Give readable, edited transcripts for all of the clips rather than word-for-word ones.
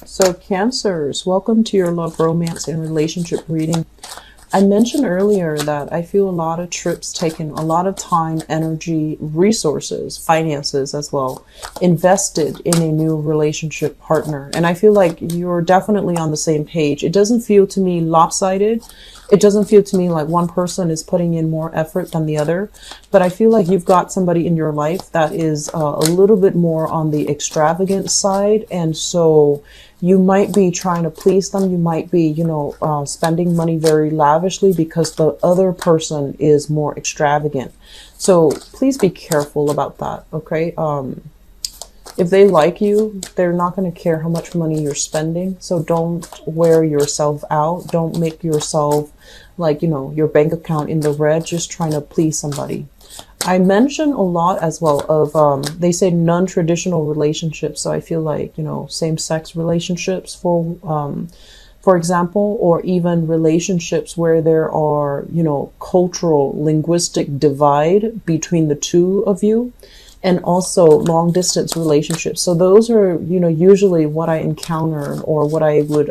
So Cancers, welcome to your love, romance, and relationship reading. I mentioned earlier that I feel a lot of trips taken, a lot of time, energy, resources, finances as well, invested in a new relationship partner. And I feel like you're definitely on the same page. It doesn't feel to me lopsided. It doesn't feel to me like one person is putting in more effort than the other, but I feel like you've got somebody in your life that is a little bit more on the extravagant side. And so you might be trying to please them. You might be, spending money very lavishly because the other person is more extravagant. So please be careful about that. Okay. If they like you, they're not going to care how much money you're spending. So don't wear yourself out. Don't make yourself like, your bank account in the red, just trying to please somebody. I mention a lot as well of, they say non-traditional relationships. So I feel like, same-sex relationships for example, or even relationships where there are, cultural, linguistic divide between the two of you. And also long distance relationships. So those are, usually what I encounter or what I would,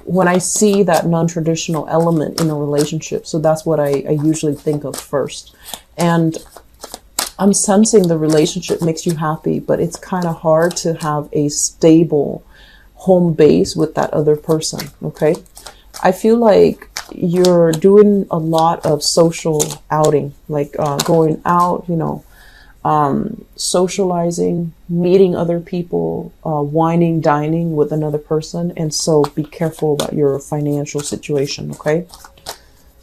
when I see that non-traditional element in a relationship. So that's what I usually think of first. And I'm sensing the relationship makes you happy, but it's kind of hard to have a stable home base with that other person. Okay. I feel like you're doing a lot of social outing, like going out, socializing, meeting other people, wining, dining with another person. And so be careful about your financial situation. Okay.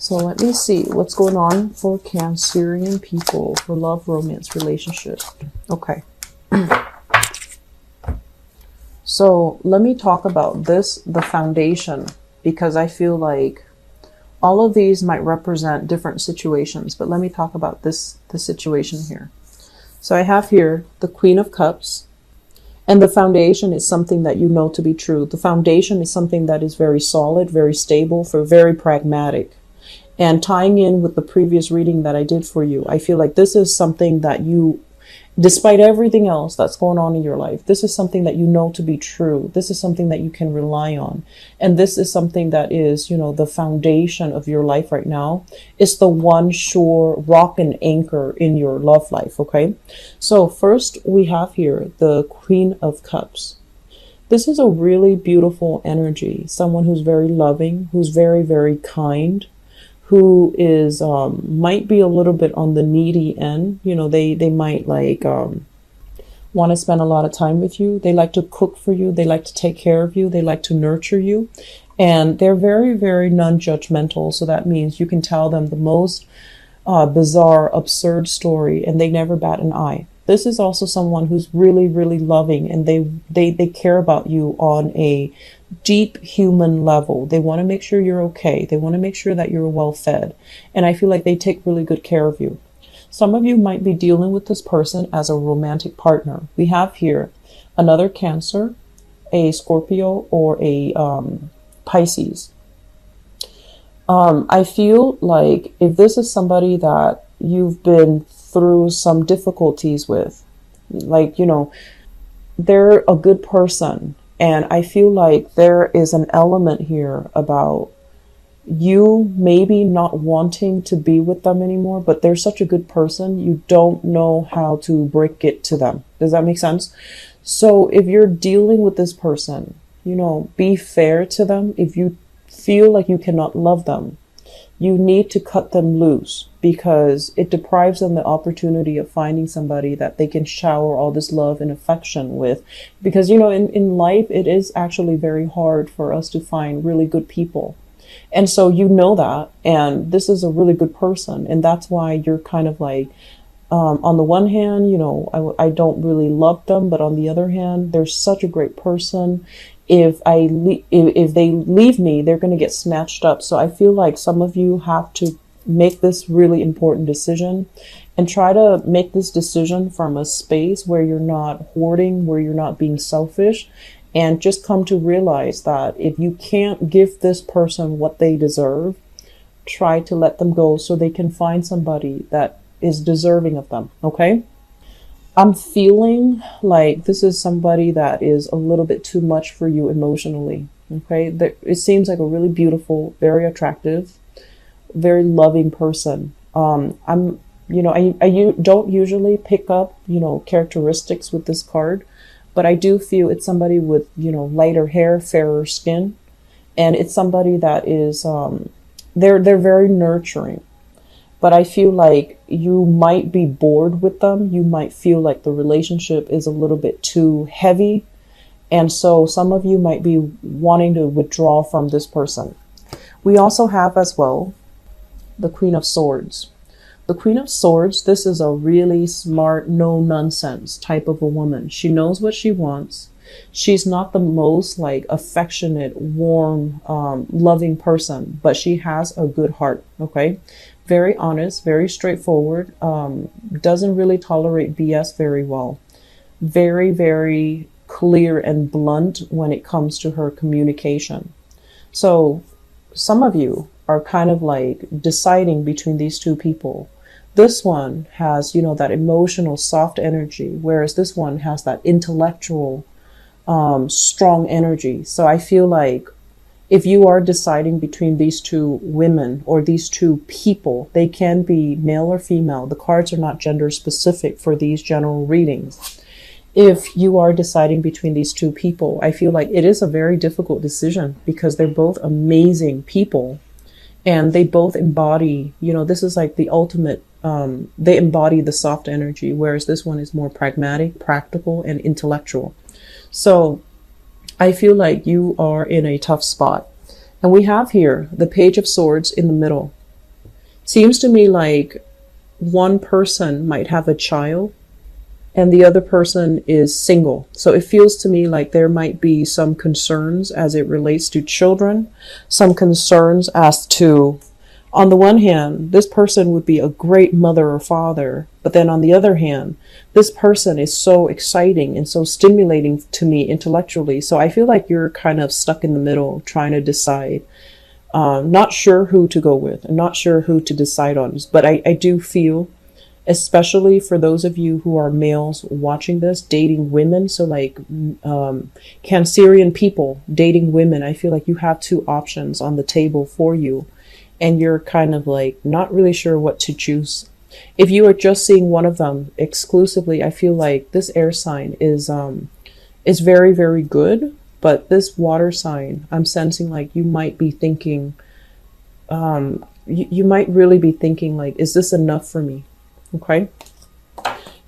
So let me see what's going on for Cancerian people for love, romance, relationship. Okay. So let me talk about this, the foundation, because I feel like all of these might represent different situations, but let me talk about the situation here. So I have here the Queen of Cups, and the foundation is something that you know to be true. The foundation is something that is very solid, very stable, very pragmatic. And tying in with the previous reading that I did for you, I feel like this is something that you, despite everything else that's going on in your life, this is something that you know to be true. This is something that you can rely on. And this is something that is, the foundation of your life right now. It's the one sure rock and anchor in your love life. Okay. So first we have here the Queen of Cups. This is a really beautiful energy. Someone who's very loving, who's very, very kind, who is might be a little bit on the needy end. They might like want to spend a lot of time with you. They like to cook for you. They like to take care of you. They like to nurture you. And they're very, very non-judgmental. So that means you can tell them the most bizarre, absurd story and they never bat an eye. This is also someone who's really, really loving, and they care about you on a deep human level. They want to make sure you're okay. They want to make sure that you're well fed. And I feel like they take really good care of you. Some of you might be dealing with this person as a romantic partner. We have here another Cancer, a Scorpio, or a Pisces. I feel like if this is somebody that you've been through some difficulties with, like, they're a good person. And I feel like there is an element here about you maybe not wanting to be with them anymore, but they're such a good person, you don't know how to break it to them. Does that make sense? So if you're dealing with this person, be fair to them. If you feel like you cannot love them, you need to cut them loose, because it deprives them the opportunity of finding somebody that they can shower all this love and affection with. Because, in life, it is actually very hard for us to find really good people. And so that, and this is a really good person. And that's why you're kind of like, on the one hand, I don't really love them, but on the other hand, they're such a great person. If they leave me, they're going to get snatched up. So I feel like some of you have to make this really important decision, and try to make this decision from a space where you're not hoarding, where you're not being selfish, and just come to realize that if you can't give this person what they deserve, try to let them go so they can find somebody that is deserving of them. Okay. I'm feeling like this is somebody that is a little bit too much for you emotionally. Okay. It seems like a really beautiful, very attractive, very loving person. I don't usually pick up, characteristics with this card, but I do feel it's somebody with, lighter hair, fairer skin. And it's somebody that is, they're very nurturing. But I feel like you might be bored with them. You might feel like the relationship is a little bit too heavy. And so some of you might be wanting to withdraw from this person. We also have as well the Queen of Swords. The Queen of Swords, this is a really smart, no nonsense type of a woman. She knows what she wants. She's not the most like affectionate, warm, loving person, but she has a good heart. Okay. Very honest, very straightforward, doesn't really tolerate BS very well. Very, very clear and blunt when it comes to her communication. So some of you are kind of like deciding between these two people. This one has, that emotional, soft energy, whereas this one has that intellectual, strong energy. So I feel like if you are deciding between these two women or these two people, they can be male or female. The cards are not gender specific for these general readings. If you are deciding between these two people, I feel like it is a very difficult decision because they're both amazing people and they both embody, this is like the ultimate, they embody the soft energy, whereas this one is more pragmatic, practical, and intellectual. So I feel like you are in a tough spot. And we have here the Page of Swords in the middle. Seems to me like one person might have a child and the other person is single. So it feels to me like there might be some concerns as it relates to children, some concerns as to, on the one hand, this person would be a great mother or father, but then on the other hand, this person is so exciting and so stimulating to me intellectually. So I feel like you're kind of stuck in the middle trying to decide, not sure who to go with and not sure who to decide on. But I do feel, especially for those of you who are males watching this, dating women, so like Cancerian people dating women, I feel like you have two options on the table for you. And you're kind of like not really sure what to choose. If you are just seeing one of them exclusively, I feel like this air sign is very, very good. But this water sign, I'm sensing like you might be thinking, you might really be thinking like, is this enough for me? Okay.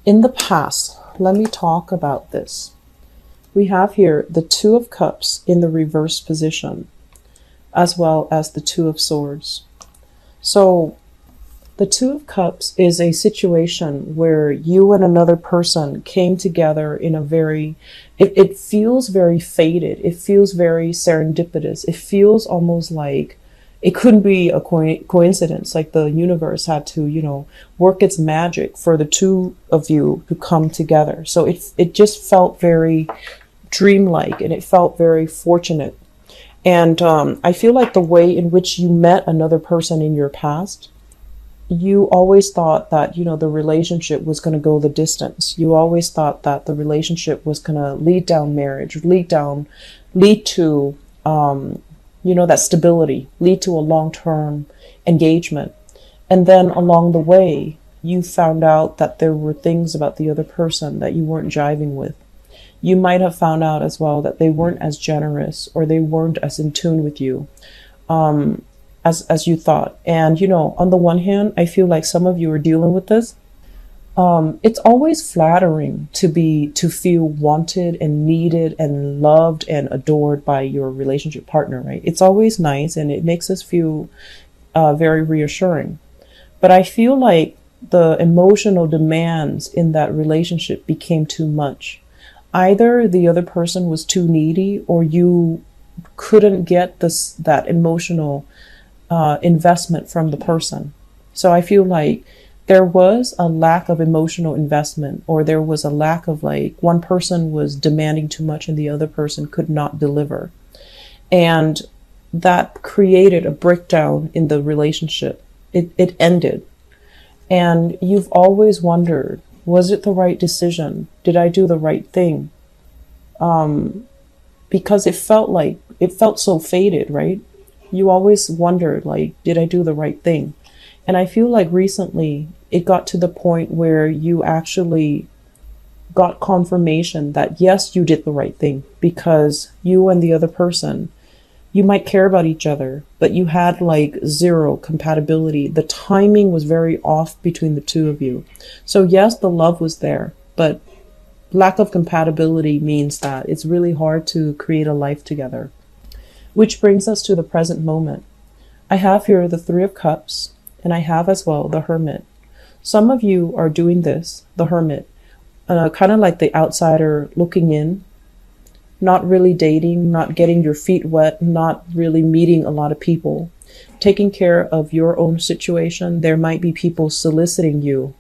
In the past, let me talk about this. We have here the Two of Cups in the reverse position, as well as the Two of Swords. So the Two of Cups is a situation where you and another person came together in a very, it feels very fated. It feels very serendipitous. It feels almost like it couldn't be a coincidence, like the universe had to, work its magic for the two of you to come together. So it just felt very dreamlike and it felt very fortunate. And I feel like the way in which you met another person in your past, you always thought that, the relationship was going to go the distance. You always thought that the relationship was going to lead down marriage, lead to, that stability, lead to a long-term engagement. And then along the way, you found out that there were things about the other person that you weren't jiving with. You might have found out as well that they weren't as generous or they weren't as in tune with you as you thought. And, on the one hand, I feel like some of you are dealing with this. It's always flattering to feel wanted and needed and loved and adored by your relationship partner, right? It's always nice and it makes us feel very reassuring. But I feel like the emotional demands in that relationship became too much. Either the other person was too needy or you couldn't get that emotional investment from the person. So I feel like there was a lack of emotional investment, or there was a lack of like one person was demanding too much and the other person could not deliver. And that created a breakdown in the relationship. It ended. And you've always wondered, Was it the right decision? Did I do the right thing? Because it felt so faded, right? You always wondered, like, did I do the right thing? And I feel like recently it got to the point where you actually got confirmation that yes, you did the right thing, because you and the other person, you might care about each other, but you had like zero compatibility. The timing was very off between the two of you. So yes, the love was there, but lack of compatibility means that it's really hard to create a life together. Which brings us to the present moment. I have here the Three of Cups, and I have as well the Hermit. Some of you are doing this, the Hermit, kind of like the outsider looking in, not really dating, not getting your feet wet, not really meeting a lot of people, taking care of your own situation. There might be people soliciting you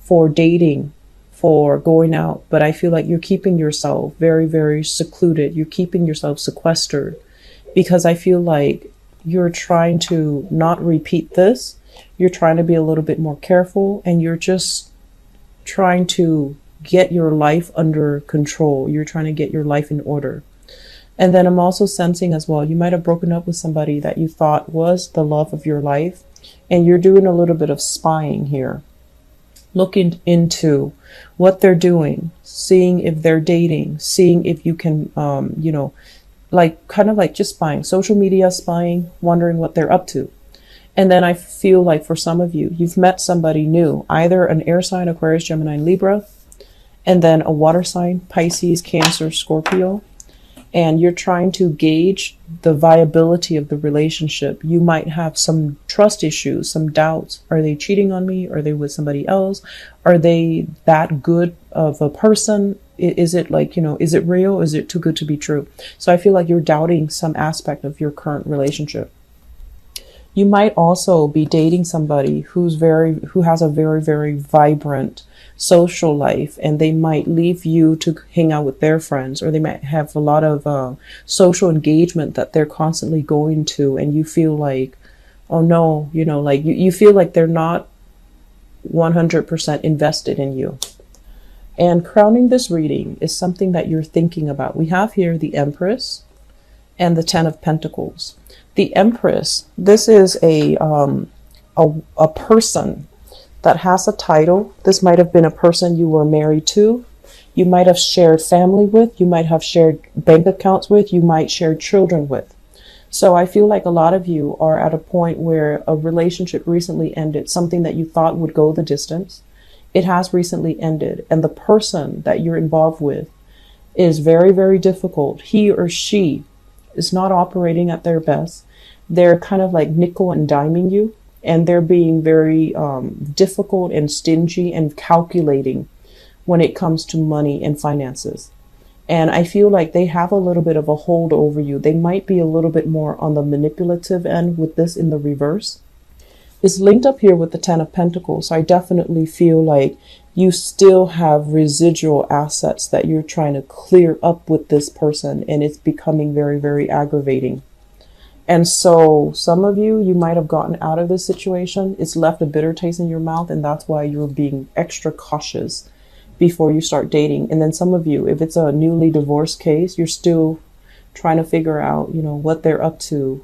for dating, for going out, but I feel like you're keeping yourself very, very secluded. You're keeping yourself sequestered because I feel like you're trying to not repeat this. You're trying to be a little bit more careful, and you're just trying to get your life under control. You're trying to get your life in order. And then I'm also sensing as well, you might have broken up with somebody that you thought was the love of your life, and you're doing a little bit of spying here, looking into what they're doing, seeing if they're dating, seeing if you can, like kind of like just spying, social media spying, wondering what they're up to. And then I feel like for some of you, you've met somebody new, either an air sign, Aquarius, Gemini, Libra, and then a water sign, Pisces, Cancer, Scorpio. And you're trying to gauge the viability of the relationship. You might have some trust issues, some doubts. Are they cheating on me? Are they with somebody else? Are they that good of a person? Is it like, is it real? Is it too good to be true? So I feel like you're doubting some aspect of your current relationship. You might also be dating somebody who has a very, very vibrant social life, and they might leave you to hang out with their friends, or they might have a lot of social engagement that they're constantly going to, and you feel like, oh no, like you feel like they're not 100% invested in you. And crowning this reading is something that you're thinking about. We have here the Empress and the Ten of Pentacles. The Empress, this is a person that has a title. This might have been a person you were married to. You might have shared family with. You might have shared bank accounts with. You might share children with. So I feel like a lot of you are at a point where a relationship recently ended, something that you thought would go the distance. It has recently ended, and the person that you're involved with is very, very difficult. He or she is not operating at their best. They're kind of like nickel and diming you, and they're being very difficult and stingy and calculating when it comes to money and finances. And I feel like they have a little bit of a hold over you. They might be a little bit more on the manipulative end with this in the reverse. It's linked up here with the Ten of Pentacles. So I definitely feel like you still have residual assets that you're trying to clear up with this person, and it's becoming very, very aggravating. And so some of you might have gotten out of this situation. It's left a bitter taste in your mouth, and that's why you're being extra cautious before you start dating. And then some of you, if it's a newly divorced case, you're still trying to figure out, what they're up to.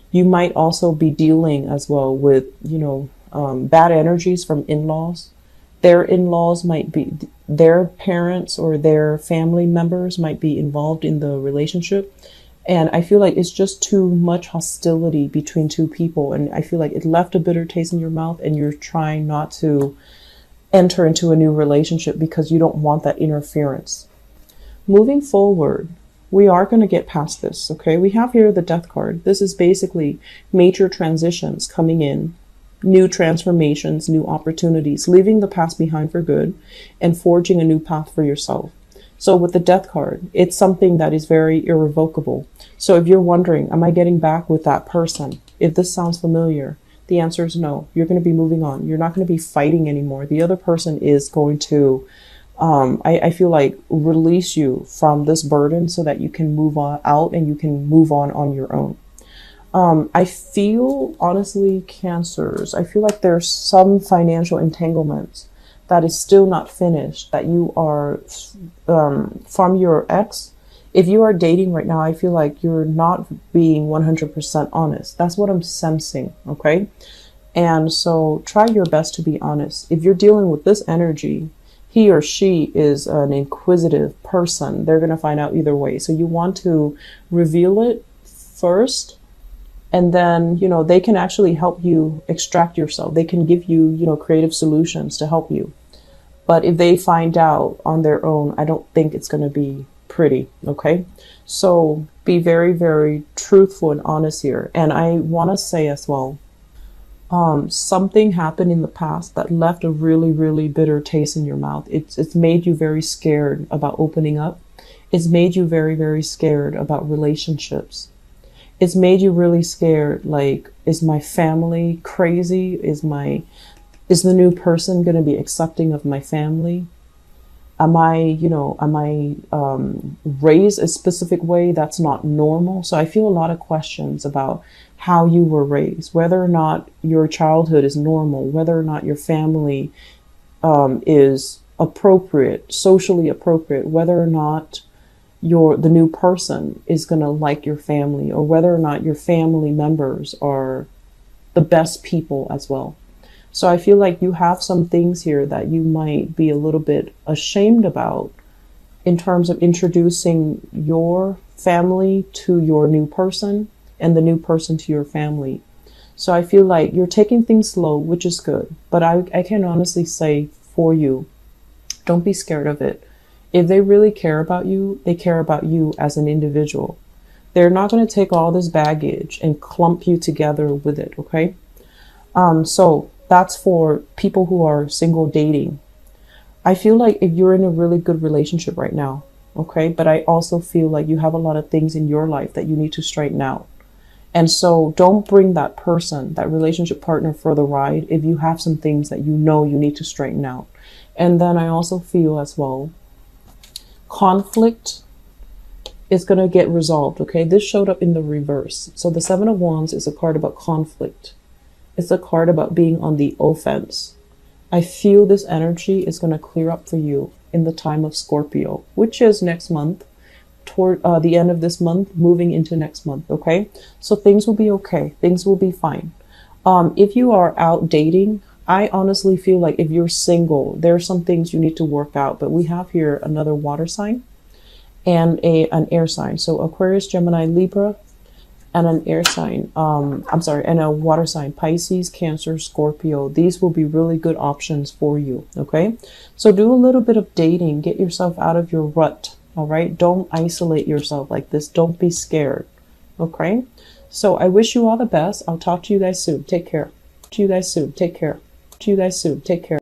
You might also be dealing as well with, bad energies from in-laws. Their in-laws might be, their parents or their family members might be involved in the relationship. And I feel like it's just too much hostility between two people. And I feel like it left a bitter taste in your mouth, and you're trying not to enter into a new relationship because you don't want that interference. Moving forward, we are going to get past this, okay? We have here the Death card. This is basically major transitions coming in, new transformations, new opportunities, leaving the past behind for good and forging a new path for yourself. So with the Death card, it's something that is very irrevocable. So if you're wondering, am I getting back with that person? If this sounds familiar, the answer is no. You're going to be moving on. You're not going to be fighting anymore. The other person is going to, I feel like, release you from this burden so that you can move on out and you can move on your own. I feel, honestly, Cancers, I feel like there's some financial entanglements that is still not finished, that you are from your ex. If you are dating right now, I feel like you're not being 100% honest. That's what I'm sensing, okay? And so try your best to be honest. If you're dealing with this energy, he or she is an inquisitive person. They're going to find out either way. So you want to reveal it first, and then, you know, they can actually help you extract yourself. They can give you, you know, creative solutions to help you. But if they find out on their own, I don't think it's going to be pretty, okay? So be very, very truthful and honest here. And I want to say as well, something happened in the past that left a really, really bitter taste in your mouth. It's made you very scared about opening up. It's made you very, very scared about relationships. It's made you really scared, like, is my family crazy? Is the new person going to be accepting of my family? Am I raised a specific way that's not normal? So I feel a lot of questions about how you were raised, whether or not your childhood is normal, whether or not your family is appropriate, socially appropriate, whether or not the new person is going to like your family, or whether or not your family members are the best people as well. So I feel like you have some things here that you might be a little bit ashamed about in terms of introducing your family to your new person and the new person to your family. So I feel like you're taking things slow, which is good. But I can honestly say for you, don't be scared of it. If they really care about you, they care about you as an individual. They're not going to take all this baggage and clump you together with it, okay? So that's for people who are single dating. I feel like if you're in a really good relationship right now, okay, but I also feel like you have a lot of things in your life that you need to straighten out. And so don't bring that person, that relationship partner, for the ride if you have some things that you know you need to straighten out. And then I also feel as well, conflict is going to get resolved, okay? This showed up in the reverse. So the Seven of Wands is a card about conflict. It's a card about being on the offense. I feel this energy is going to clear up for you in the time of Scorpio, which is next month, toward the end of this month, moving into next month, okay? So things will be okay. Things will be fine. If you are out dating, I honestly feel like if you're single, there are some things you need to work out. But we have here another water sign and an air sign. So Aquarius, Gemini, Libra, and an air sign, and a water sign, Pisces, Cancer, Scorpio. These will be really good options for you, okay? So do a little bit of dating, get yourself out of your rut, all right? Don't isolate yourself like this. Don't be scared, okay? So I wish you all the best. I'll talk to you guys soon. Take care. To you guys soon. Take care. To you guys soon. Take care.